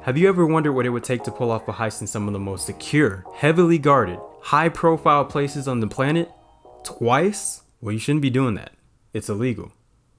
Have you ever wondered what it would take to pull off a heist in some of the most secure, heavily guarded, high-profile places on the planet? Twice? Well, you shouldn't be doing that. It's illegal.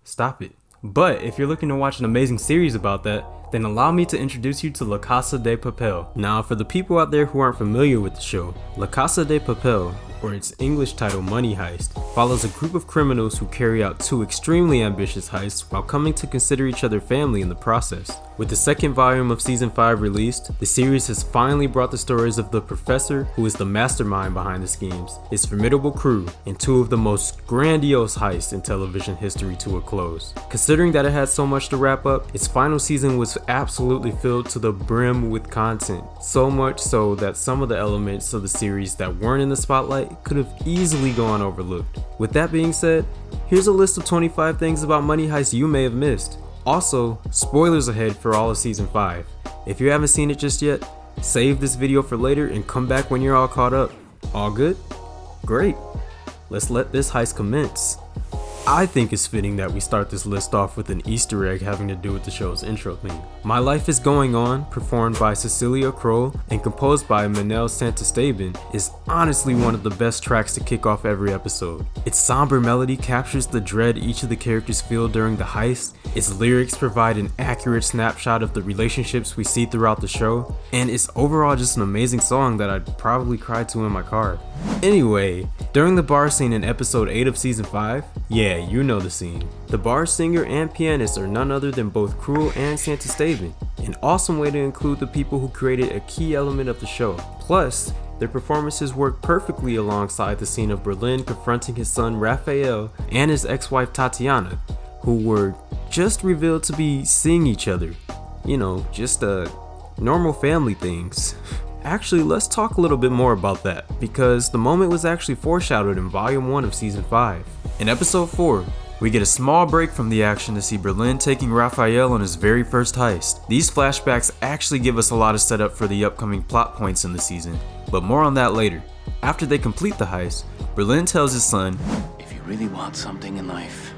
Stop it. But if you're looking to watch an amazing series about that, then allow me to introduce you to La Casa de Papel. Now, for the people out there who aren't familiar with the show, La Casa de Papel, or its English title Money Heist, follows a group of criminals who carry out two extremely ambitious heists while coming to consider each other family in the process. With the second volume of season 5 released, the series has finally brought the stories of the professor, who is the mastermind behind the schemes, his formidable crew, and two of the most grandiose heists in television history to a close. Considering that it had so much to wrap up, its final season was absolutely filled to the brim with content. So much so that some of the elements of the series that weren't in the spotlight could have easily gone overlooked. With that being said, here's a list of 25 things about Money Heist you may have missed. Also, spoilers ahead for all of season 5. If you haven't seen it just yet, save this video for later and come back when you're all caught up. All good? Great. Let's let this heist commence. I think it's fitting that we start this list off with an Easter egg having to do with the show's intro theme. My Life is Going On, performed by Cecilia Kroll and composed by Manel Santisteban, is honestly one of the best tracks to kick off every episode. Its somber melody captures the dread each of the characters feel during the heist, its lyrics provide an accurate snapshot of the relationships we see throughout the show, and it's overall just an amazing song that I'd probably cry to in my car. Anyway, during the bar scene in episode 8 of season 5, yeah, you know the scene. The bar singer and pianist are none other than both Kroll and Santisteban, an awesome way to include the people who created a key element of the show. Plus, their performances work perfectly alongside the scene of Berlin confronting his son Rafael and his ex-wife Tatiana, who were just revealed to be seeing each other. You know, just normal family things. Actually, let's talk a little bit more about that, because the moment was actually foreshadowed in volume 1 of season 5. In episode 4, we get a small break from the action to see Berlin taking Rafael on his very first heist. These flashbacks actually give us a lot of setup for the upcoming plot points in the season, but more on that later. After they complete the heist, Berlin tells his son, "If you really want something in life,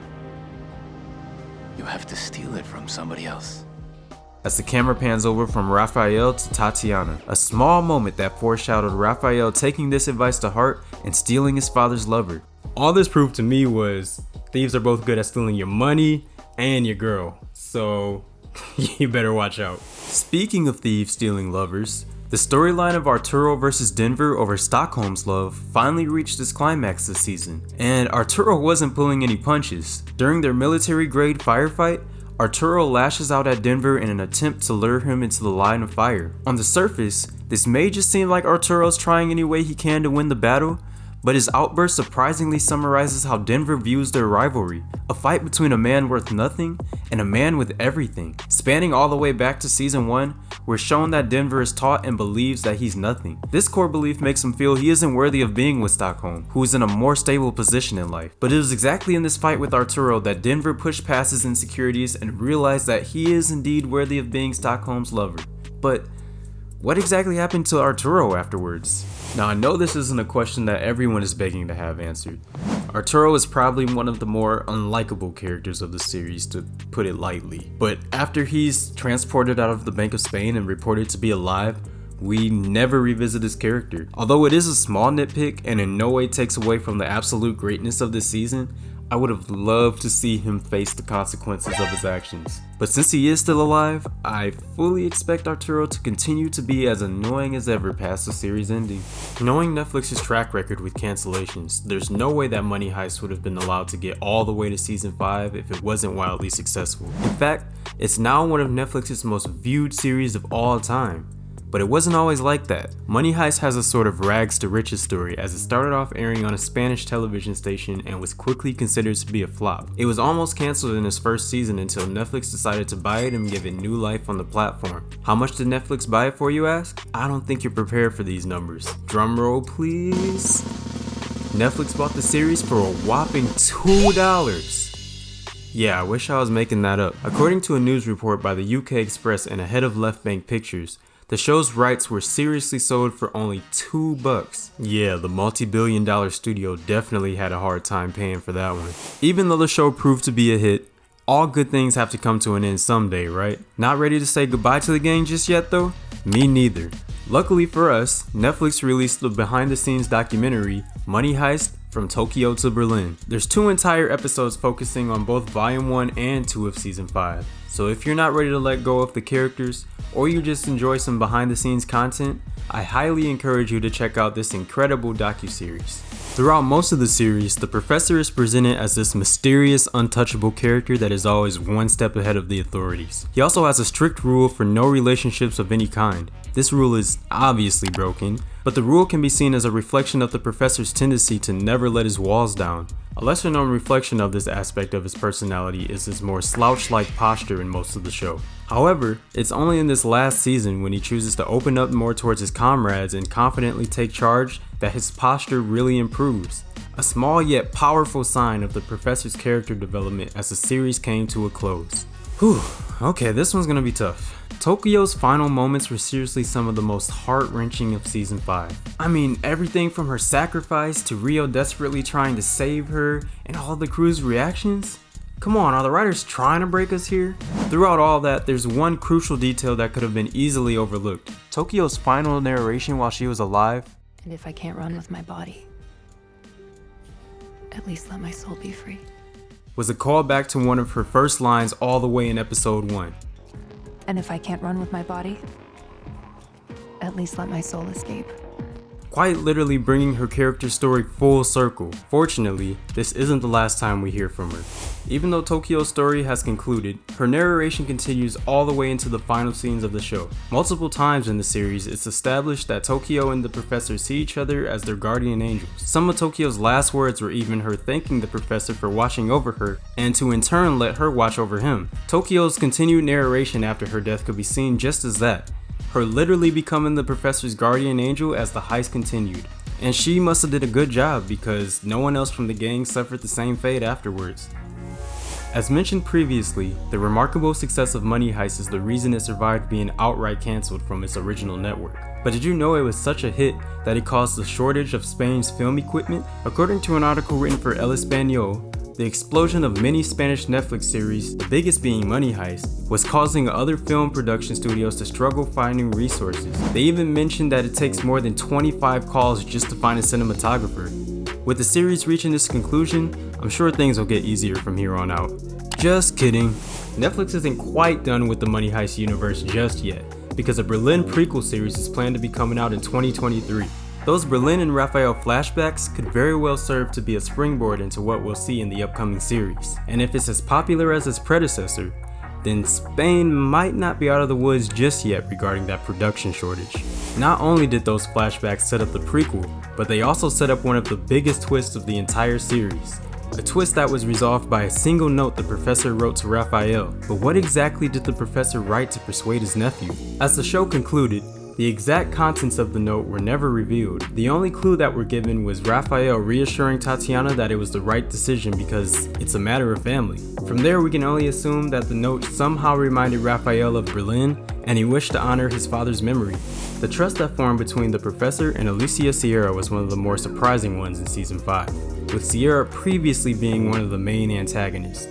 you have to steal it from somebody else." As the camera pans over from Rafael to Tatiana, a small moment that foreshadowed Rafael taking this advice to heart and stealing his father's lover. All this proved to me was thieves are both good at stealing your money and your girl, so you better watch out. Speaking of thieves stealing lovers, the storyline of Arturo versus Denver over Stockholm's love finally reached its climax this season, and Arturo wasn't pulling any punches. During their military-grade firefight, Arturo lashes out at Denver in an attempt to lure him into the line of fire. On the surface, this may just seem like Arturo's trying any way he can to win the battle, but his outburst surprisingly summarizes how Denver views their rivalry, a fight between a man worth nothing and a man with everything. Spanning all the way back to season 1, we're shown that Denver is taught and believes that he's nothing. This core belief makes him feel he isn't worthy of being with Stockholm, who is in a more stable position in life. But it was exactly in this fight with Arturo that Denver pushed past his insecurities and realized that he is indeed worthy of being Stockholm's lover. But what exactly happened to Arturo afterwards? Now, I know this isn't a question that everyone is begging to have answered. Arturo is probably one of the more unlikable characters of the series, to put it lightly. But after he's transported out of the Bank of Spain and reported to be alive, we never revisit his character. Although it is a small nitpick and in no way takes away from the absolute greatness of this season, I would have loved to see him face the consequences of his actions. But since he is still alive, I fully expect Arturo to continue to be as annoying as ever past the series ending. Knowing Netflix's track record with cancellations, there's no way that Money Heist would have been allowed to get all the way to season 5 if it wasn't wildly successful. In fact, it's now one of Netflix's most viewed series of all time. But it wasn't always like that. Money Heist has a sort of rags to riches story, as it started off airing on a Spanish television station and was quickly considered to be a flop. It was almost cancelled in its first season until Netflix decided to buy it and give it new life on the platform. How much did Netflix buy it for, you ask? I don't think you're prepared for these numbers. Drum roll, please. Netflix bought the series for a whopping $2. Yeah, I wish I was making that up. According to a news report by the UK Express and a head of Left Bank Pictures, the show's rights were seriously sold for only $2. Yeah, the multi-billion-dollar studio definitely had a hard time paying for that one. Even though the show proved to be a hit, All good things have to come to an end someday, right? Not ready to say goodbye to the gang just yet though? Me neither. Luckily for us, Netflix released the behind the scenes documentary, Money Heist, From Tokyo to Berlin. There's 2 entire episodes focusing on both volume 1 and 2 of season 5. So if you're not ready to let go of the characters, or you just enjoy some behind the scenes content, I highly encourage you to check out this incredible docu-series. Throughout most of the series, the professor is presented as this mysterious, untouchable character that is always one step ahead of the authorities. He also has a strict rule for no relationships of any kind. This rule is obviously broken, but the rule can be seen as a reflection of the professor's tendency to never let his walls down. A lesser known reflection of this aspect of his personality is his more slouch-like posture in most of the show. However, it's only in this last season when he chooses to open up more towards his comrades and confidently take charge that his posture really improves. A small yet powerful sign of the professor's character development as the series came to a close. Whew, okay, this one's gonna be tough. Tokyo's final moments were seriously some of the most heart-wrenching of season 5. I mean, everything from her sacrifice to Rio desperately trying to save her and all the crew's reactions. Come on, are the writers trying to break us here? Throughout all that, there's one crucial detail that could have been easily overlooked. Tokyo's final narration while she was alive. And if I can't run with my body, at least let my soul be free. Was a callback to one of her first lines all the way in episode 1. And if I can't run with my body, at least let my soul escape. Quite literally bringing her character story full circle. Fortunately, this isn't the last time we hear from her. Even though Tokyo's story has concluded, her narration continues all the way into the final scenes of the show. Multiple times in the series, it's established that Tokyo and the professor see each other as their guardian angels. Some of Tokyo's last words were even her thanking the professor for watching over her, and to in turn let her watch over him. Tokyo's continued narration after her death could be seen just as that. Her literally becoming the professor's guardian angel as the heist continued. And she must have did a good job because no one else from the gang suffered the same fate afterwards. As mentioned previously, the remarkable success of Money Heist is the reason it survived being outright cancelled from its original network. But did you know it was such a hit that it caused the shortage of Spain's film equipment? According to an article written for El Español, the explosion of many Spanish Netflix series, the biggest being Money Heist, was causing other film production studios to struggle finding resources. They even mentioned that it takes more than 25 calls just to find a cinematographer. With the series reaching this conclusion, I'm sure things will get easier from here on out. Just kidding. Netflix isn't quite done with the Money Heist universe just yet, because a Berlin prequel series is planned to be coming out in 2023. Those Berlin and Rafael flashbacks could very well serve to be a springboard into what we'll see in the upcoming series. And if it's as popular as its predecessor, then Spain might not be out of the woods just yet regarding that production shortage. Not only did those flashbacks set up the prequel, but they also set up one of the biggest twists of the entire series. A twist that was resolved by a single note the professor wrote to Rafael. But what exactly did the professor write to persuade his nephew? As the show concluded, the exact contents of the note were never revealed. The only clue that were given was Rafael reassuring Tatiana that it was the right decision because it's a matter of family. From there, we can only assume that the note somehow reminded Rafael of Berlin and he wished to honor his father's memory. The trust that formed between the professor and Alicia Sierra was one of the more surprising ones in season 5, with Sierra previously being one of the main antagonists.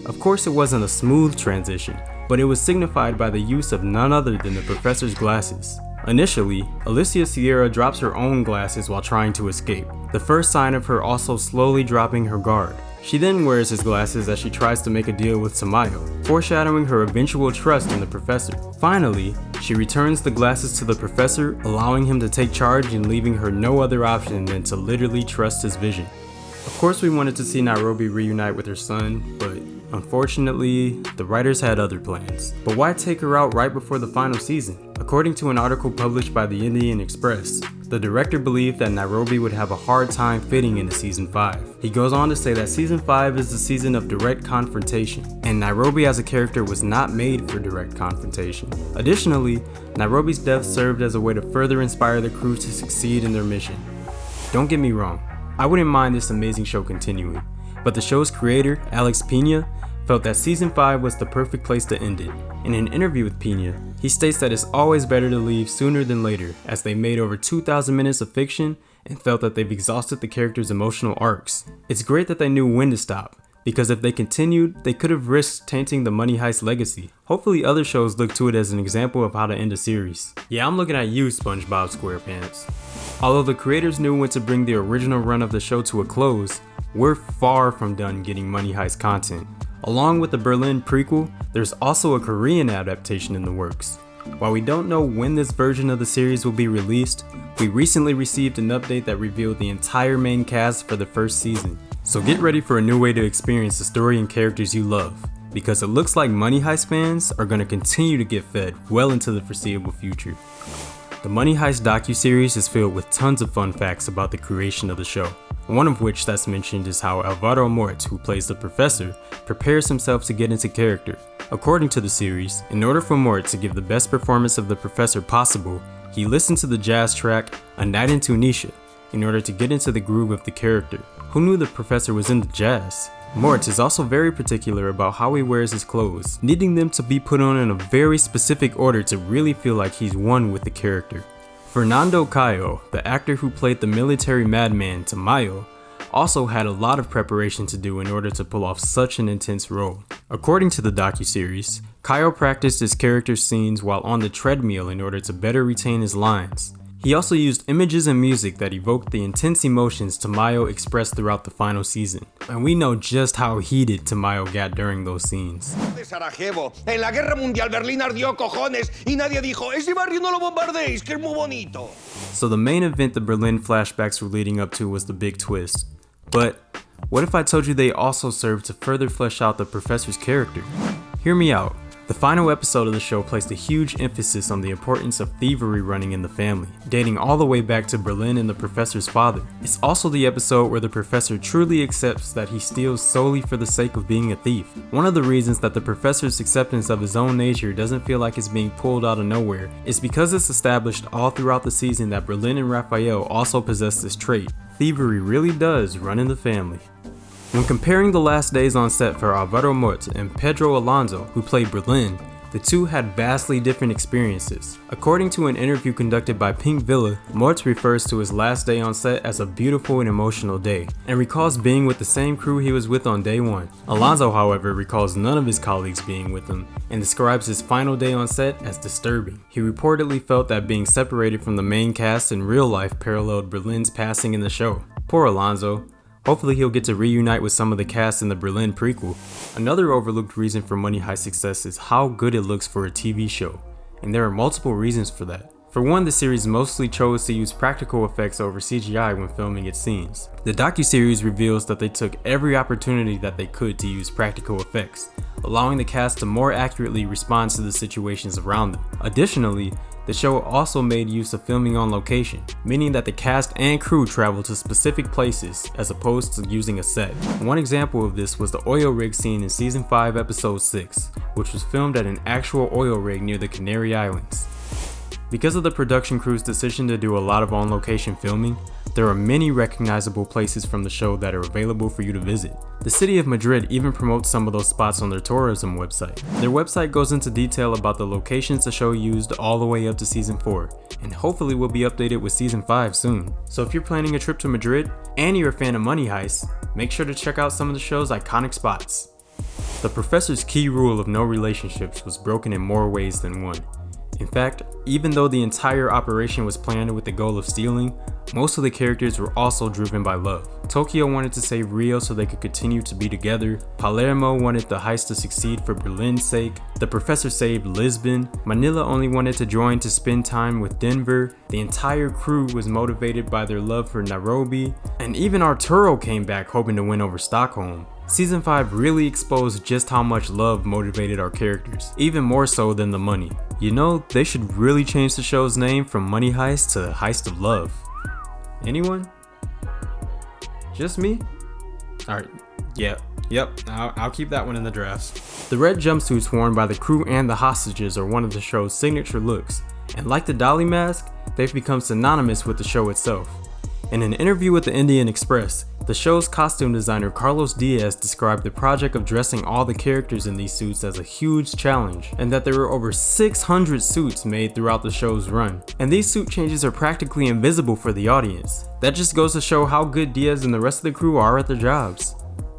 Of course, it wasn't a smooth transition, but it was signified by the use of none other than the professor's glasses. Initially, Alicia Sierra drops her own glasses while trying to escape, the first sign of her also slowly dropping her guard. She then wears his glasses as she tries to make a deal with Tamayo, foreshadowing her eventual trust in the professor. Finally, she returns the glasses to the professor, allowing him to take charge and leaving her no other option than to literally trust his vision. Of course, we wanted to see Nairobi reunite with her son, but unfortunately, the writers had other plans. But why take her out right before the final season? According to an article published by the Indian Express, the director believed that Nairobi would have a hard time fitting into season 5. He goes on to say that season 5 is the season of direct confrontation, and Nairobi as a character was not made for direct confrontation. Additionally, Nairobi's death served as a way to further inspire the crew to succeed in their mission. Don't get me wrong, I wouldn't mind this amazing show continuing, but the show's creator, Alex Pina, felt that season 5 was the perfect place to end it. In an interview with Pina, he states that it's always better to leave sooner than later, as they made over 2,000 minutes of fiction and felt that they've exhausted the characters' emotional arcs. It's great that they knew when to stop, because if they continued, they could have risked tainting the Money Heist legacy. Hopefully other shows look to it as an example of how to end a series. Yeah, I'm looking at you, SpongeBob SquarePants. Although the creators knew when to bring the original run of the show to a close, we're far from done getting Money Heist content. Along with the Berlin prequel, there's also a Korean adaptation in the works. While we don't know when this version of the series will be released, we recently received an update that revealed the entire main cast for the first season. So get ready for a new way to experience the story and characters you love, because it looks like Money Heist fans are going to continue to get fed well into the foreseeable future. The Money Heist docu-series is filled with tons of fun facts about the creation of the show. One of which that's mentioned is how Alvaro Morte, who plays the professor, prepares himself to get into character. According to the series, in order for Morte to give the best performance of the professor possible, he listened to the jazz track A Night in Tunisia in order to get into the groove of the character. Who knew the professor was into jazz? Morte is also very particular about how he wears his clothes, needing them to be put on in a very specific order to really feel like he's one with the character. Fernando Cayo, the actor who played the military madman Tamayo, also had a lot of preparation to do in order to pull off such an intense role. According to the docu-series, Cayo practiced his character scenes while on the treadmill in order to better retain his lines. He also used images and music that evoked the intense emotions Tamayo expressed throughout the final season. And we know just how heated Tamayo got during those scenes. De Sarajevo. En la Guerra Mundial Berlín ardió cojones y nadie dijo, ese barrio no lo bombardéis, que es muy bonito. So the main event the Berlin flashbacks were leading up to was the big twist. But what if I told you they also served to further flesh out the professor's character? Hear me out. The final episode of the show placed a huge emphasis on the importance of thievery running in the family, dating all the way back to Berlin and the professor's father. It's also the episode where the professor truly accepts that he steals solely for the sake of being a thief. One of the reasons that the professor's acceptance of his own nature doesn't feel like it's being pulled out of nowhere is because it's established all throughout the season that Berlin and Rafael also possess this trait. Thievery really does run in the family. When comparing the last days on set for Alvaro Morte and Pedro Alonso, who played Berlin, the two had vastly different experiences. According to an interview conducted by Pink Villa, Morte refers to his last day on set as a beautiful and emotional day, and recalls being with the same crew he was with on day one. Alonso, however, recalls none of his colleagues being with him, and describes his final day on set as disturbing. He reportedly felt that being separated from the main cast in real life paralleled Berlin's passing in the show. Poor Alonso. Hopefully he'll get to reunite with some of the cast in the Berlin prequel. Another overlooked reason for Money Heist's success is how good it looks for a TV show, and there are multiple reasons for that. For one, the series mostly chose to use practical effects over CGI when filming its scenes. The docu-series reveals that they took every opportunity that they could to use practical effects, allowing the cast to more accurately respond to the situations around them. Additionally, the show also made use of filming on location, meaning that the cast and crew traveled to specific places as opposed to using a set. One example of this was the oil rig scene in season 5 episode 6, which was filmed at an actual oil rig near the Canary Islands. Because of the production crew's decision to do a lot of on-location filming, there are many recognizable places from the show that are available for you to visit. The city of Madrid even promotes some of those spots on their tourism website. Their website goes into detail about the locations the show used all the way up to season 4, and hopefully will be updated with season 5 soon. So if you're planning a trip to Madrid, and you're a fan of Money Heist, make sure to check out some of the show's iconic spots. The professor's key rule of no relationships was broken in more ways than one. In fact, even though the entire operation was planned with the goal of stealing, most of the characters were also driven by love. Tokyo wanted to save Rio so they could continue to be together, Palermo wanted the heist to succeed for Berlin's sake, the professor saved Lisbon, Manila only wanted to join to spend time with Denver, the entire crew was motivated by their love for Nairobi, and even Arturo came back hoping to win over Stockholm. Season 5 really exposed just how much love motivated our characters, even more so than the money. You know, they should really change the show's name from Money Heist to Heist of Love. Anyone? Just me? Alright, yep, I'll keep that one in the drafts. The red jumpsuits worn by the crew and the hostages are one of the show's signature looks, and like the dolly mask, they've become synonymous with the show itself. In an interview with the Indian Express, the show's costume designer Carlos Diaz described the project of dressing all the characters in these suits as a huge challenge, and that there were over 600 suits made throughout the show's run. And these suit changes are practically invisible for the audience. That just goes to show how good Diaz and the rest of the crew are at their jobs.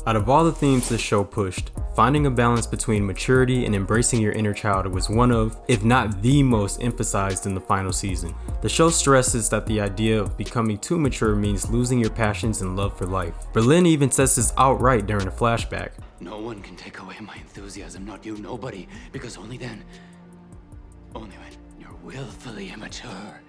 Out of all the themes this show pushed, finding a balance between maturity and embracing your inner child was one of, if not the most emphasized in the final season. The show stresses that the idea of becoming too mature means losing your passions and love for life. Berlin even says this outright during a flashback. No one can take away my enthusiasm, not you, nobody, because only then, only when you're willfully immature,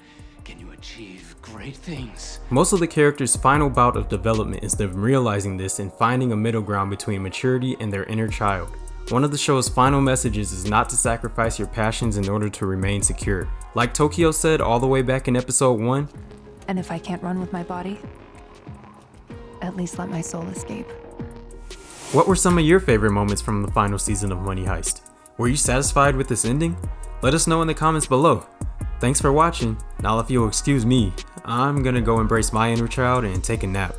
can you achieve great things. Most of the characters' final bout of development is them realizing this and finding a middle ground between maturity and their inner child. One of the show's final messages is not to sacrifice your passions in order to remain secure. Like Tokyo said all the way back in episode 1, And if I can't run with my body, at least let my soul escape. what were some of your favorite moments from the final season of Money Heist? Were you satisfied with this ending? Let us know in the comments below. Thanks for watching. Now if you'll excuse me, I'm gonna go embrace my inner child and take a nap.